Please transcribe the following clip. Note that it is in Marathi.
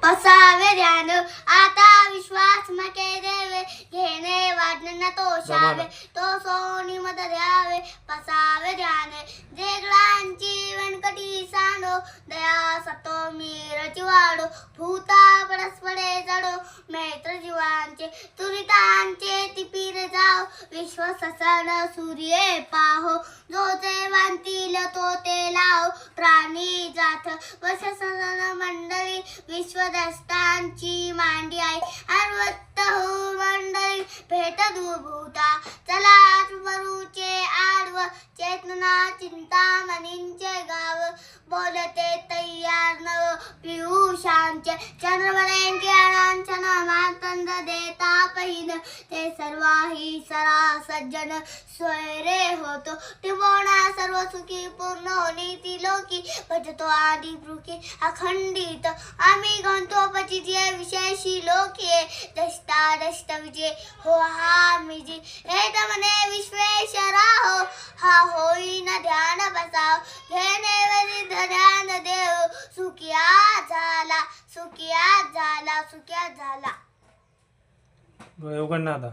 पसावे ध्यान आता विश्वास मके देवे घेणे वाढणे तोषावे तो सोनी मत द्यावे पसावे ध्यान जेगळांची व्यंकटी सांडो दया सतो मीरची वाडो भूता परस्परे जडो मैत्र जीवांचे तुरितांचे तिपीर जाओ विश्व ससन सूर्ये पाहो जो ते वांतील तो ते लाव प्राणी जात वशसन मंडळी विश्वदष्टांची मांडी आहे अर्वत्त मंडळी भेट दुभूता चला वरूचे आडव चेतना चिंता मनींचे गाव बोलते तयार नव पियुषांचे चंद्रमनेंचे अनांचन मातंद देता पहिन ते सर्वाही सरा सज्जन स्वैरे होतो त्रिभुवना सर्व सुखी पूर्ण होली ती लोकी भजतो आदि पुरुषी अखंडित आम्ही गणतो पचिजे विशेषी लोके दष्टादष्ट विजय हो हा मिजी हे तमने विश्वेश्वरा हो हा होईन ध्यान बसाव घेणे वरी ध्यान देव सुखिया झाला सुखिया झाला सुखिया झाला डोळे उघड ना आता.